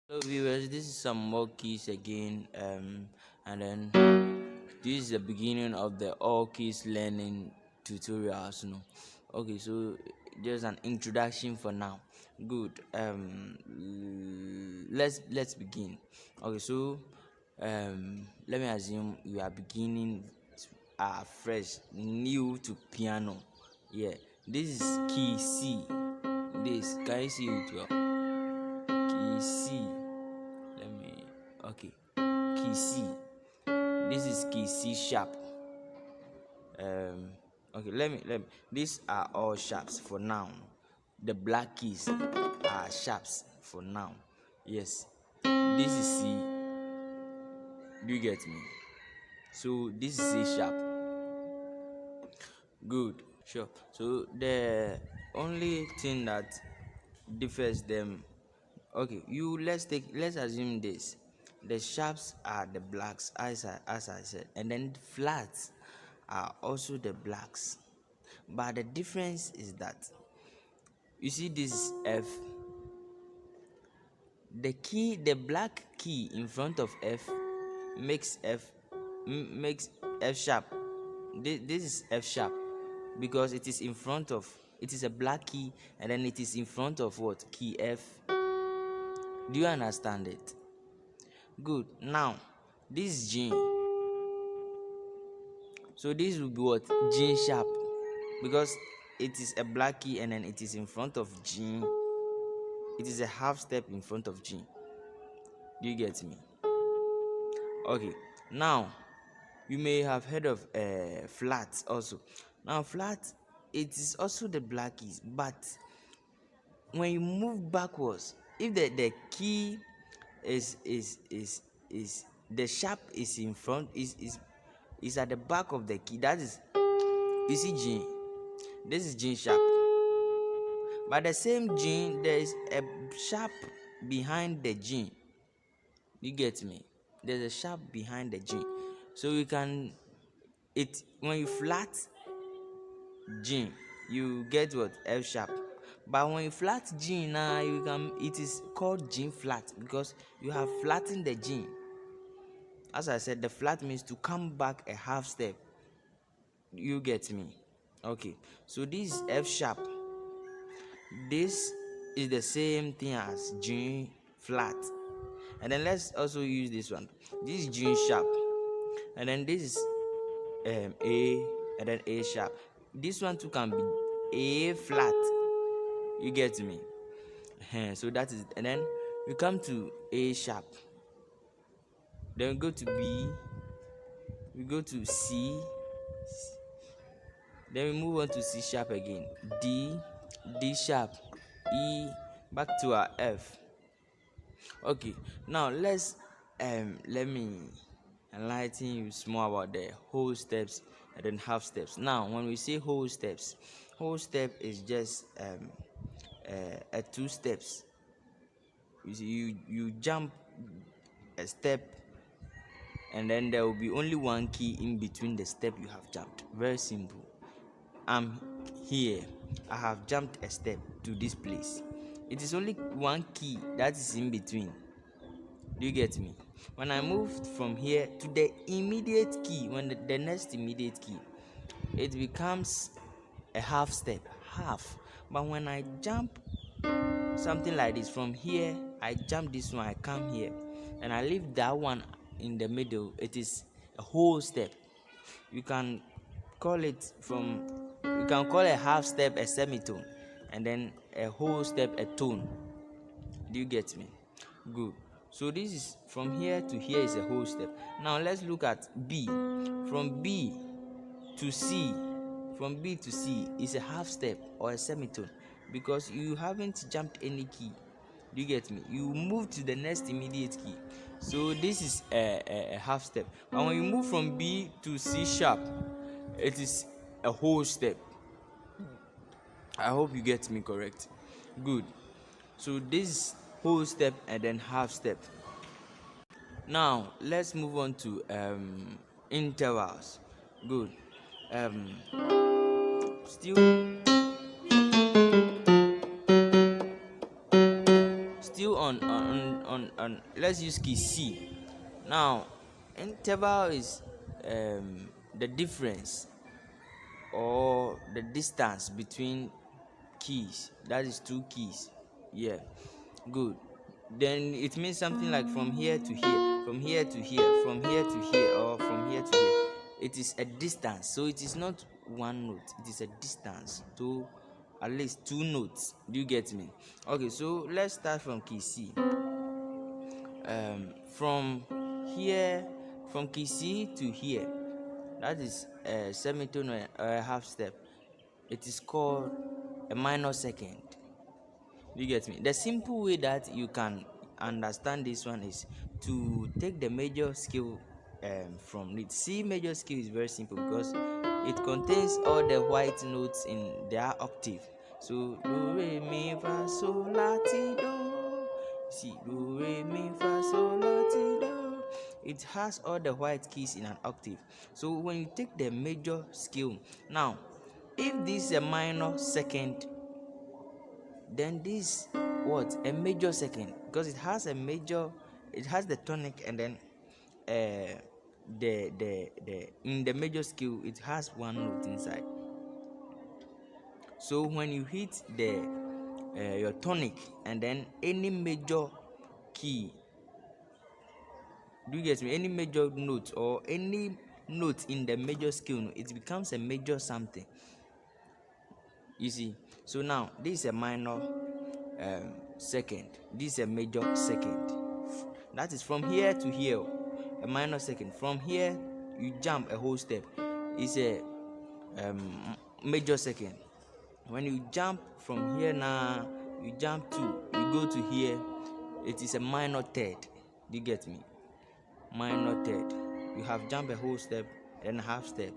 Hello viewers, this is some more keys again, and then this is the beginning of the all keys learning tutorials. Okay, so just an introduction for now. Good. Let's begin. Okay, so let me assume you are beginning fresh, new to piano. Yeah, this is key C. This, can you see it well? Key C. Let me, okay, key C. This is key C sharp. Okay, let me these are all sharps for now. The black keys are sharps for now. Yes, this is C. Do you get me? So this is C sharp. Good, sure. So the only thing that differs them, okay, let's assume this. The sharps are the blacks, as I said, and then the flats are also the blacks. But the difference is that you see this is F. The black key in front of F makes F sharp. This is F sharp because it is in front of, it is a black key, and then it is in front of what? Key F. Do you understand it? Good. Now this is G. So this will be what? G sharp, because it is a black key and then it is in front of G. It is a half step in front of G. Do you get me? Okay. Now you may have heard of flats also. Now flat, it is also the black keys, but when you move backwards, if the key is the sharp is in front, is at the back of the key, that is, you see G, this is G sharp, but the same G, there is a sharp behind the G. You get me? There's a sharp behind the G, so you can, it when you flat G, you get what? F sharp. But when you flat G now, you can, it is called G flat because you have flattened the G. As I said, the flat means to come back a half step. You get me? Okay, so this is F sharp. This is the same thing as G flat. And then let's also use this one. This is G sharp. And then this is A, and then A sharp. This one too can be A flat. You get me? So that is, and then we come to A sharp. Then we go to B. We go to C. Then we move on to C sharp again. D, D sharp, E, back to our F. Okay, now let me enlighten you small about the whole steps and then half steps. Now when we say whole step is just two steps. You see, you jump a step, and then there will be only one key in between the step you have jumped. Very simple. I'm here, I have jumped a step to this place. It is only one key that is in between. Do you get me? When I moved from here to the immediate key, when the next immediate key, it becomes a half step, half. But when I jump something like this from here, I jump this one, I come here, and I leave that one in the middle, it is a whole step. You can call it from, you can call a half step a semitone, and then a whole step a tone. Do you get me? Good. So this is from here to here is a whole step. Now let's look at B. From B to C, from B to C is a half step or a semitone, because you haven't jumped any key. Do you get me? You move to the next immediate key. So this is a half step. And when you move from B to C sharp, it is a whole step. I hope you get me correct. Good. So this whole step and then half step. Now let's move on to intervals. Good. Still on let's use key C. Now interval is the difference or the distance between keys. That is two keys. Yeah, good. Then it means something like from here to here, from here to here, from here to here, or from here to here. It is a distance, so it is not one note, it is a distance to at least two notes. Do you get me? Okay, so let's start from key C. From here, from key C to here, that is a semitone or a half step. It is called a minor second. You get me? The simple way that you can understand this one is to take the major scale from it. C major scale is very simple because it contains all the white notes in their octave. So do re mi fa sol la ti do. See, do re mi fa sol la ti do. It has all the white keys in an octave. So when you take the major scale, now if this is a minor second, then this what a major second, because it has a major, it has the tonic, and then the in the major scale it has one note inside. So when you hit the your tonic and then any major key, do you get me, any major note or any note in the major scale, it becomes a major something, you see. So now this is a minor second, this is a major second. That is from here to here, a minor second. From here you jump a whole step, it's a major second. When you jump from here, now you jump to, you go to here, it is a minor third. Do you get me? Minor third. You have jumped a whole step and a half step,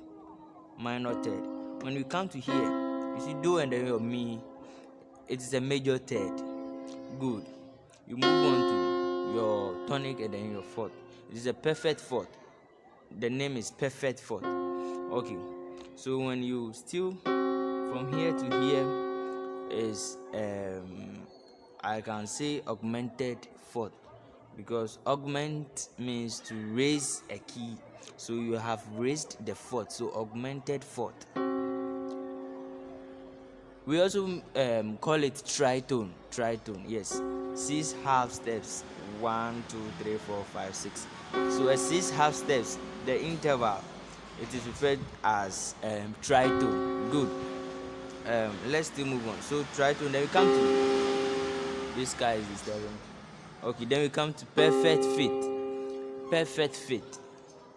minor third. When you come to here, you see do and then your mi, it is a major third. Good. You move on to your tonic and then your fourth. It is a perfect fourth. The name is perfect fourth. Okay. So when you still from here to here is I can say augmented fourth, because augment means to raise a key. So you have raised the fourth, so augmented fourth. We also call it tritone. Tritone, yes. 6 half steps. 1, 2, 3, 4, 5, 6. So a 6 half steps, the interval, it is referred as tritone. Good. Let's still move on. So tritone. Then we come to this guy is disturbing. Okay. Then we come to perfect fifth. Perfect fifth.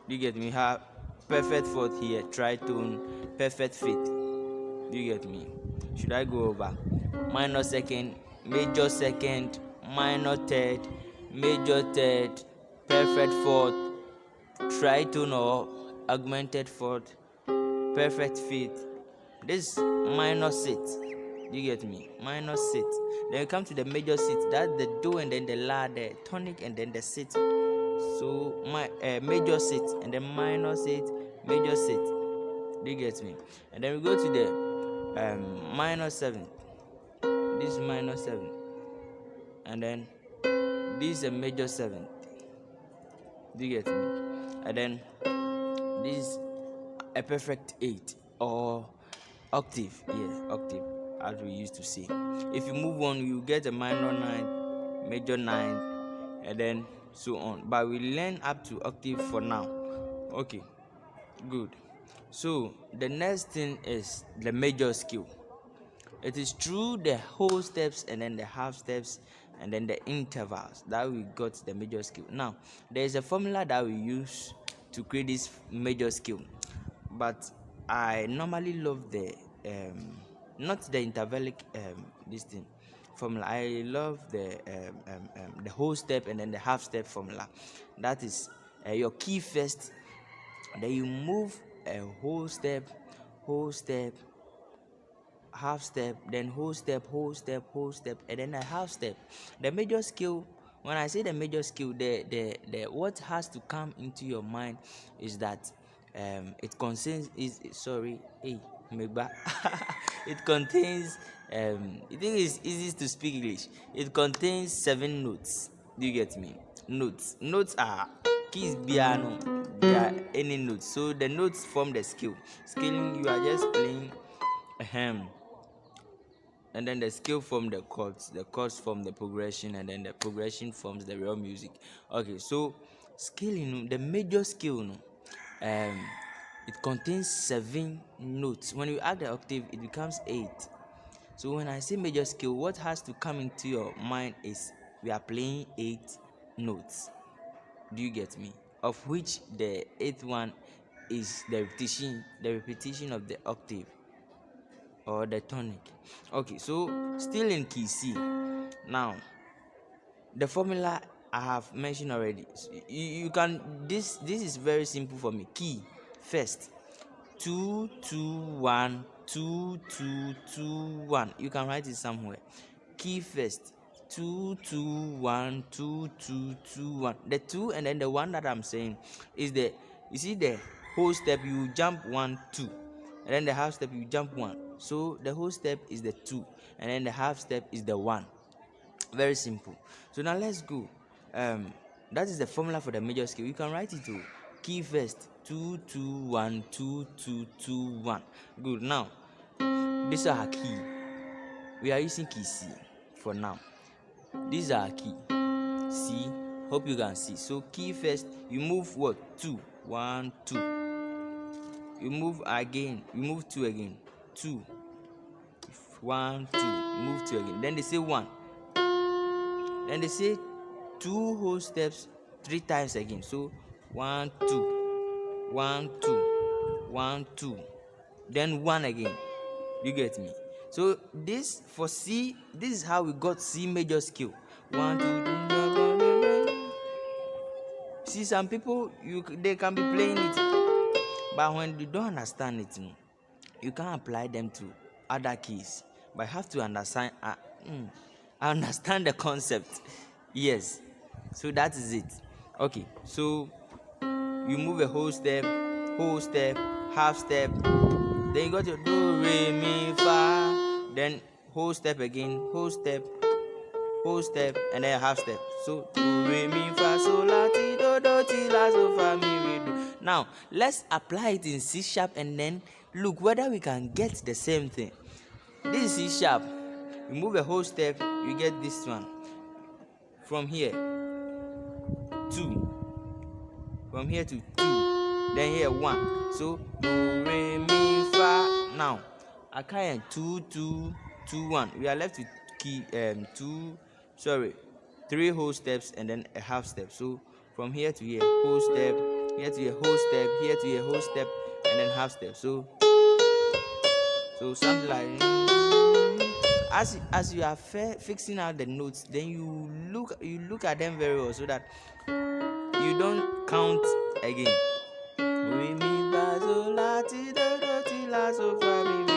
You get me? We have perfect fourth here. Tritone. Perfect fifth. You get me? Should I go over? Minor second, major second, minor third, major third, perfect fourth, tritone or augmented fourth, perfect fifth. This minor sixth. You get me? Minor sixth. Then we come to the major sixth. That's the do and then the la, the tonic and then the sixth. So my major sixth and then minor sixth, major sixth. Do you get me? And then we go to the minor 7. This is minor 7, and then this is a major 7. Do you get me? And then this is a perfect 8 or octave. Yeah, octave, as we used to say. If you move on, you get a minor 9, major 9, and then so on. But we learn up to octave for now. Okay, good. So the next thing is the major scale. It is through the whole steps and then the half steps and then the intervals that we got the major scale. Now there is a formula that we use to create this major scale, but I normally love the not the intervallic this thing formula. I love the whole step and then the half step formula. That is your key first, then you move a whole step, half step, then whole step, and then a half step. The major scale, when I say the major scale, the what has to come into your mind is that it contains is sorry, hey, Megba. It contains you think it's easy to speak English. It contains 7 notes. Do you get me? Notes are keys piano. They are any notes. So the notes form the scale. Scaling, you are just playing ahem, and then the scale form the chords form the progression, and then the progression forms the real music. Okay, so scaling, the major scale, it contains 7 notes. When you add the octave, it becomes 8. So when I say major scale, what has to come into your mind is we are playing 8 notes. Do you get me? Of which the 8th one is the repetition of the octave or the tonic. Okay, so still in key C. Now, the formula I have mentioned already. You can this is very simple for me. Key first, 2 2 1 2 2 2 1. You can write it somewhere. Key first, 2 2 1 2 2 2 1. The 2 and then the 1 that I'm saying is you see the whole step, you jump 1 2, and then the half step you jump 1. So the whole step is the 2, and then the half step is the 1. Very simple. So now let's go. That is the formula for the major scale. You can write it to key first, 2 2 1 2 2 2 1. Good. Now this is our key. We are using key C for now. These are key C. Hope you can see. So key first, you move what? 2 1 2. You move again. You move 2 again. 2 1 2. Move 2 again. Then they say 1. Then they say 2 whole steps 3 times again. So 1 2 1 2 1 2. Then 1 again. You get me? So this for C, this is how we got C major scale. 1 2 See, some people they can be playing it, but when you don't understand it, you can't apply them to other keys. But you have to understand. I understand the concept. Yes. So that is it. Okay. So you move a whole step, half step. Then you got your do re mi fa. Then whole step again, whole step, and then half step. So do re mi fa so la ti do ti la so fa mi re do. Now let's apply it in C sharp and then look whether we can get the same thing. This is C sharp. You move a whole step, you get this one. From here, 2. From here to 2. Then here 1. So do re mi fa. Now I carry 2 2 2 1. We are left with key 3 whole steps and then a half step. So from here to here, whole step, here to here, whole step, here to here, whole step, and then half step. So something like as you are fixing out the notes, then you look at them very well so that you don't count again. Re mi fa so la ti do ti la so fa mi re do.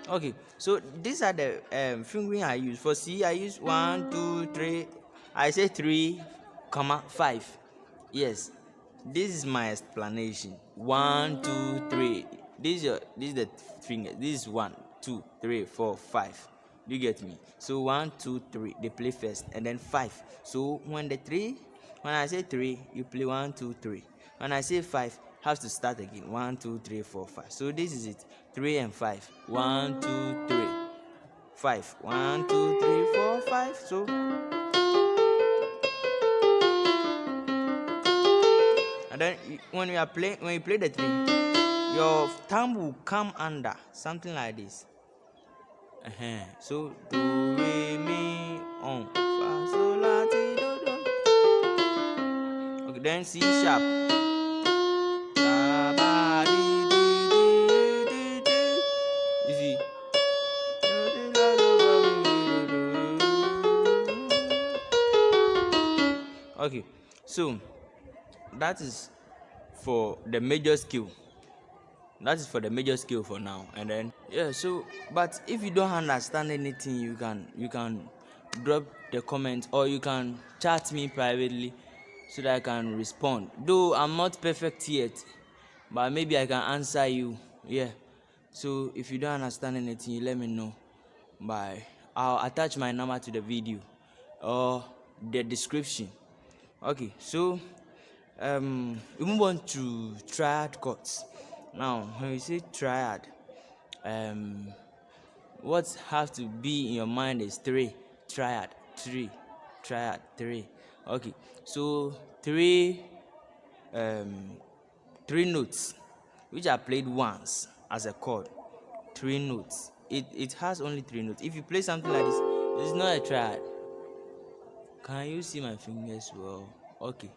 Okay, so these are the fingering I use. For C, I use 1 2 3. I say 3, 5. Yes, this is my explanation. 1 2 3. This is the finger. This is 1 2 3 4 5. Do you get me? So 1 2 3. They play first, and then 5. So when I say 3, you play 1 2 3. When I say 5, have to start again. 1 2 3 4 5. So this is it. 3 and 5. 1 2 3 5. 1 2 3 4 5. So and then when you play the 3, your thumb will come under something like this. So do re mi on fa so la ti do do. Okay, then C sharp. Da ba di di di di. You see. Okay, so that is for the major scale. That is for the major scale for now. And then so but if you don't understand anything, you can drop the comment, or you can chat me privately so that I can respond. Though I'm not perfect yet, but maybe I can answer you. Yeah. So if you don't understand anything, you let me know. By I'll attach my number to the video or the description. Okay, so we move on to triad chords. Now, when we say triad, what has to be in your mind is three. Triad, three. Triad, three. Okay, so um, three notes which are played once as a chord. Three notes. It has only three notes. If you play something like this, it's not a triad. Can you see my fingers well? Okay.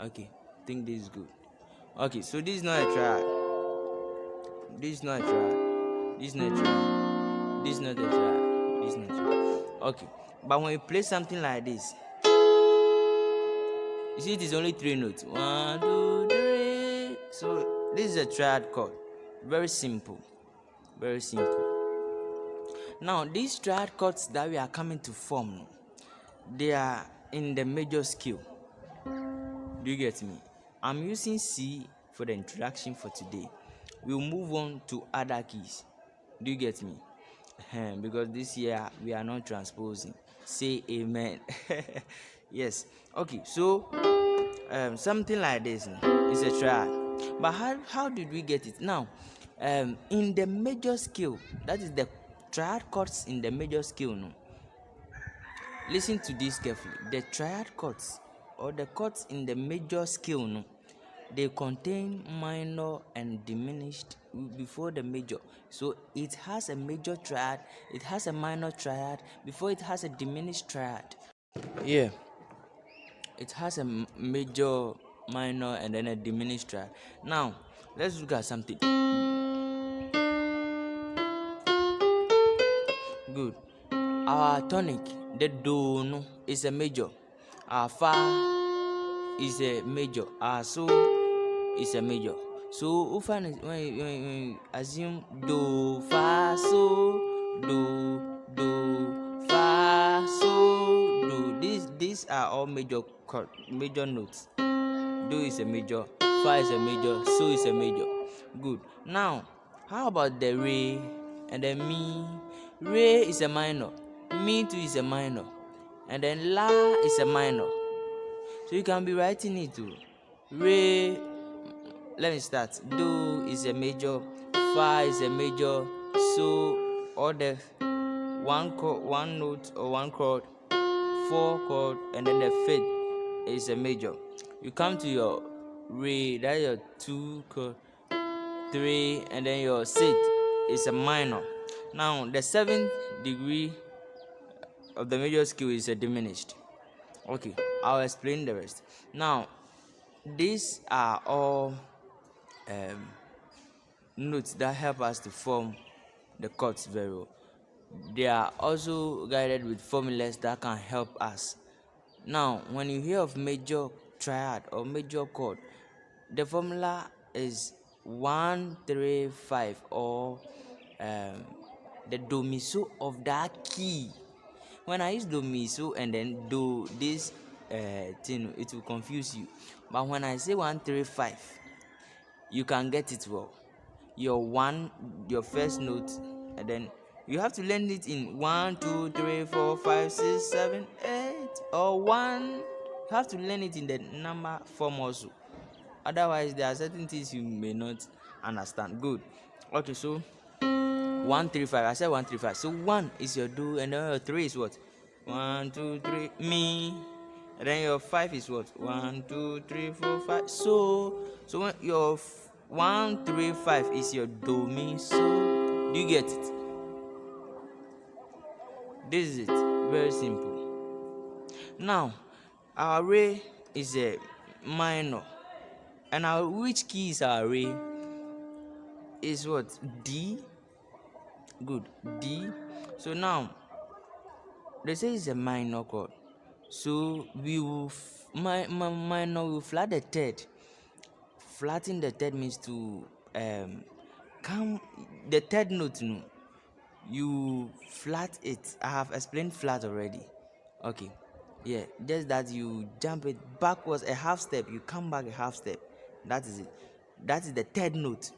Okay. I think this is good. Okay, so this is not a triad. This is not a triad. This is not a triad. This is not a triad. This is not a triad. Okay. But when you play something like this, you see it is only three notes. 1, 2, 3. So this is a triad chord. Very simple. Very simple. Now these triad chords that we are coming to form, they are in the major scale. Do you get me? I'm using C for the introduction for today. We'll move on to other keys. Do you get me? Because this year we are not transposing. Say amen. Yes. Okay, so something like this is a triad. But how did we get it? Now, in the major scale, that is the triad chords in the major scale. No, listen to this carefully. The triad chords or the chords in the major scale, no, they contain minor and diminished before the major. So it has a major triad, it has a minor triad before it has a diminished triad. Yeah, it has a major, minor, and then a diminished triad. Now let's look at something. Good. Our tonic, the do, no, is a major. Our fa is a major. Our so is a major. So when you assume do fa so do fa so do, these are all major notes. Do is a major, fa is a major, so is a major. Good. Now, how about the re and the mi? Re is a minor, mi too is a minor, and then la is a minor. So you can be writing it too. Re, let me start. Do is a major, fa is a major, so all the one note or one chord, four chord, and then the fifth is a major. You come to your re, that's your two chord, three, and then your sixth is a minor. Now the seventh degree of the major scale is a diminished. Okay, I'll explain the rest. Now these are all notes that help us to form the chords very well. They are also guided with formulas that can help us. Now, when you hear of major triad or major chord, the formula is 1, 3, 5, or the do mi so of that key. When I use do mi so and then do this thing, it will confuse you. But when I say 1, 3, 5, you can get it well. Your first note, and then you have to learn it in 1, 2, 3, 4, 5, 6, 7, 8, or 1. You have to learn it in the number form also. Otherwise, there are certain things you may not understand. Good. Okay, so 1, 3, 5. I said 1, 3, 5. So 1 is your do, and then your 3 is what? 1, 2, 3, mi. And then your 5 is what? 1, 2, 3, 4, 5. So when your 1, 3, 5 is your do, mi, so. Do you get it? This is it. Very simple. Now, our re is a minor. And our which key is our re? Is what? D. Good. D. So now they say it's a minor chord. So we will minor will flat the third. Flatten the third means to come the third note, no. You flat it. I have explained flat already. Okay. Yeah, just that you jump it backwards a half step, you come back a half step. That is it. That is the third note.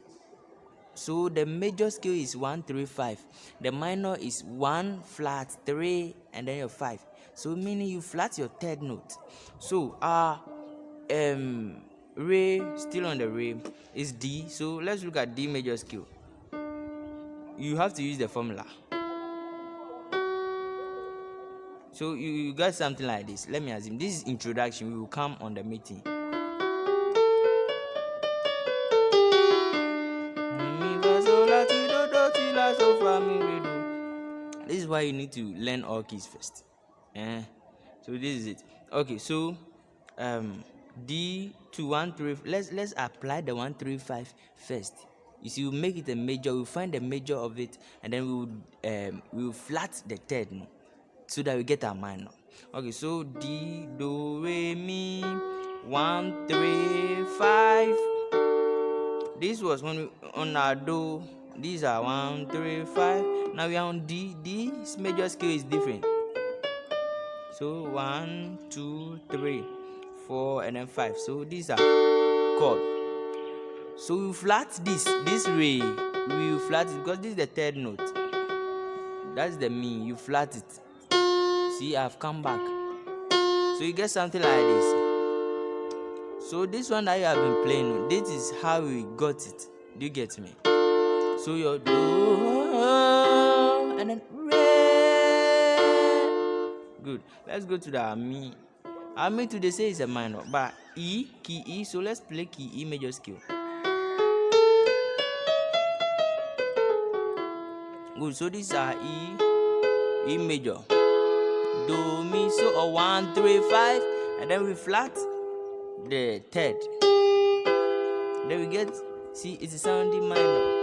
So the major scale is 1 3 5. The minor is 1 flat 3 and then your 5. So meaning you flat your third note. So re still on the re is D. So let's look at D major scale. You have to use the formula. So you got something like this. Let me assume this is introduction. We will come on the meeting. This is why you need to learn all keys first. So this is it. Okay, so D to 1 3. Let's apply the 1 3 5 first. You see, we'll make it a major. We'll find the major of it, and then we'll flat the third note so that we get our minor. Okay, so D, do, re, mi, 1 3 5. This was when we on our do. These are 1 3 5. Now we are on D. D's major scale is different. So 1 2 3 4 and then 5. So these are chord. So we flat this way. We will flat it because this is the third note. That's the mi. You flat it. See, I've come back. So you get something like this. So this one that you have been playing, this is how we got it. Do you get me? So your do and then re. Good. Let's go to the mi. Our mi today say is a minor, but E, key E. So let's play key E major scale. Good. So these are E major, do, mi, so or 1 3 5, and then we flat the third. Then we get, see, it's a sounding minor.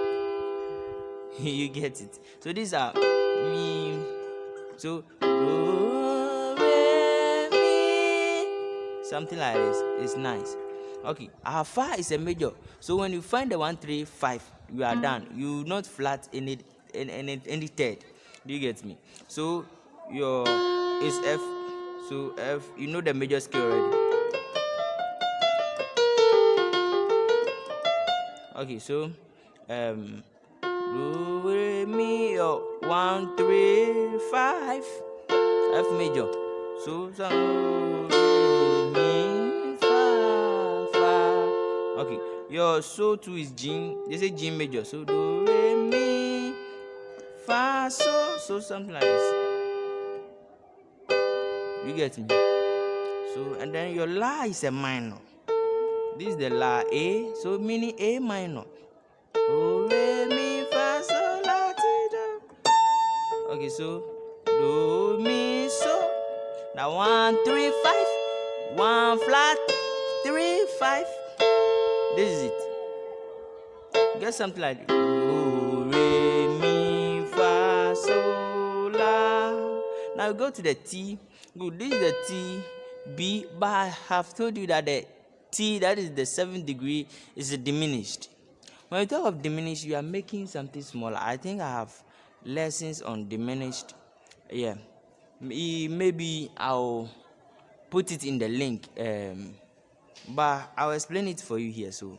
You get it. So these are mi. So do, re, mi. Something like this. It's nice. Okay, our fa is a major. So when you find the 1 3 5, you are done. You not flat any third. Do you get me? So your is F. So F, you know the major scale already. Okay, so do, re, mi, 1 3 5, F major. So do, re, mi, fa. Okay, your so 2 is G. They say G major. So do, re, mi, fa, so something like this. You get me? So and then your la is a minor. This is the la A. So meaning A minor. Do, re, mi, fa, sol, la, ti, do. Okay, so do, mi, so. Now 1 3 5. 1 flat 3 5. This is it. Get something like this. Do, re, mi, fa, sol, la. Now we go to the T. Good. This is the T, B. But I have told you that the T, that is the 7th degree, is a diminished. When you talk of diminished, you are making something smaller. I think I have lessons on diminished. Yeah, maybe I'll put it in the link, but I'll explain it for you here. So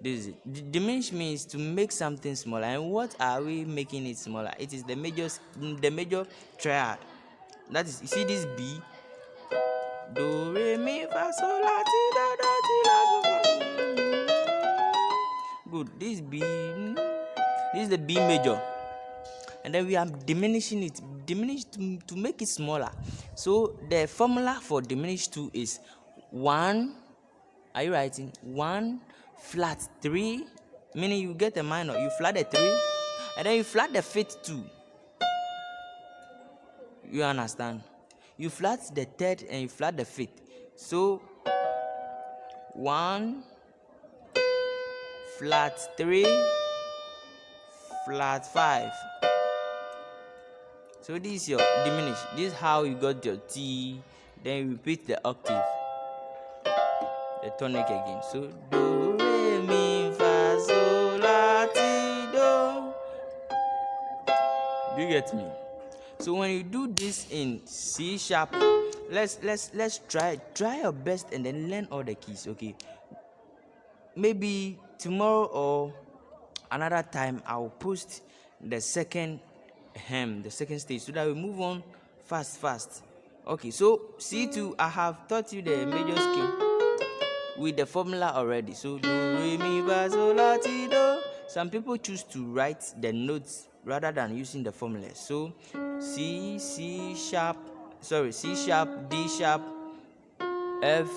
this is it. Diminished means to make something smaller. And what are we making it smaller? It is the major triad. That is, you see this B, do, re, mi, fa, sol, la, ti, do, ti, la, so. Good. This is the B major, and then we are diminishing it. Diminish to make it smaller. So the formula for diminished 2 is 1. Are you writing 1 flat 3? Meaning you get a minor. You flat the 3, and then you flat the 5th 2. You understand? You flat the 3rd and you flat the 5th. So 1 flat 3 flat 5. So this is your diminished. This is how you got your T. Then you repeat the octave, the tonic again. So do, re, mi, fa, sol, la, ti, do. Do you get me? So when you do this in C sharp, let's try your best and then learn all the keys. Okay, maybe tomorrow or another time I'll post the second the second stage, so that we move on fast. Okay, so see to I have taught you the major scale with the formula already. So do re mi fa sol la ti do. Some people choose to write the notes rather than using the formula. So C sharp, C sharp, D sharp, F,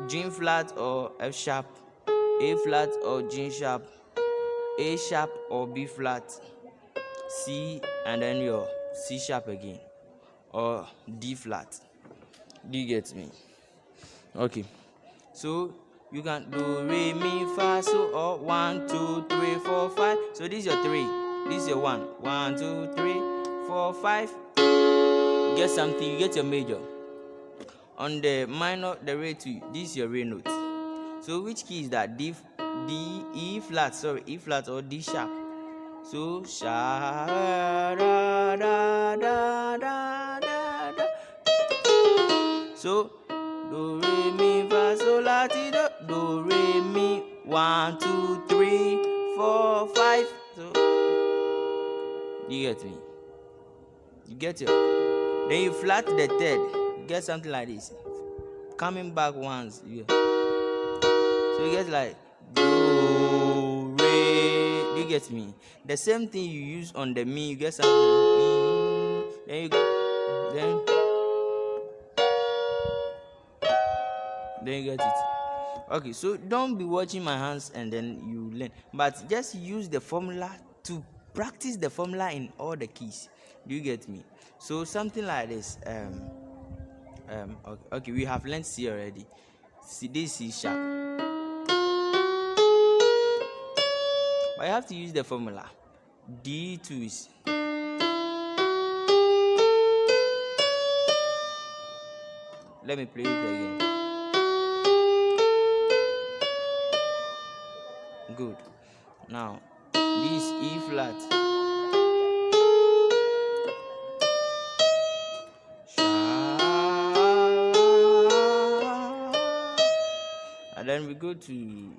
G flat or F sharp, A flat or G sharp, A sharp or B flat, C, and then your C sharp again, or D flat. Do you get me? Okay, so you can do re mi fa so, or 1 2 3 4 5. So this is your 3, this is your 1 1 2 3 4 5. Get something, you get your major. On the minor, the re 2, this is your re note. So which key is that? E flat or D sharp. So sha da da da da da. So do re mi fa sol la ti do. Do re mi 1 2 3 4 5. So you get me? You get it? Then you flat the third. You get something like this. Coming back once. So you get like do re. You get me? The same thing you use on the mi. You get something. Then you get it. Okay, so don't be watching my hands and then you learn, but just use the formula to practice the formula in all the keys. Do you get me? So something like this. Okay, we have learned C already. This C sharp, but you have to use the formula. D2 is. Let me play it again. Good. Now this E flat, and then we go to E.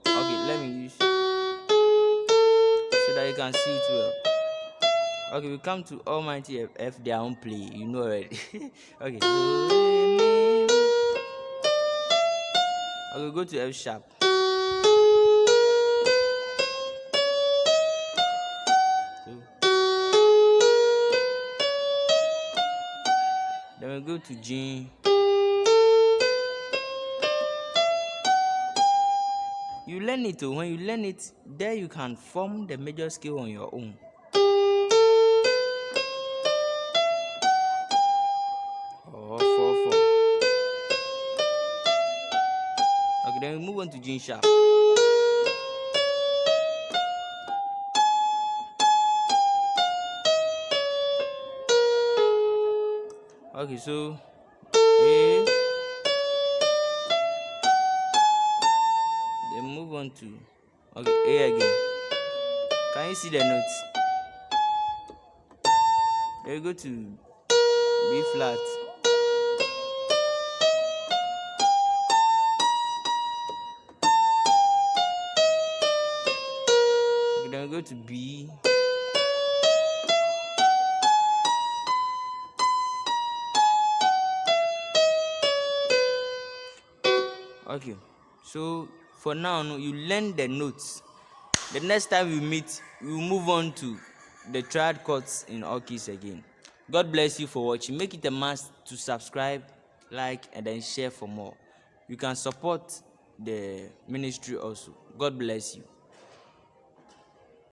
Okay, let me use so that you can see it well. Okay, we come to Almighty F, their own play, you know already. Okay. Okay, go to F sharp. So then we go to G. You learn it too. When you learn it, there you can form the major scale on your own. Or 4 4. Okay, then we move on to G sharp. Okay, so A. Then move on to A again. Can you see the notes? Then we go to B flat. Okay, then we go to B. Okay, so for now, you learn the notes. The next time we meet, we'll move on to the triad chords in all keys again. God bless you for watching. Make it a must to subscribe, like, and then share for more. You can support the ministry also. God bless you.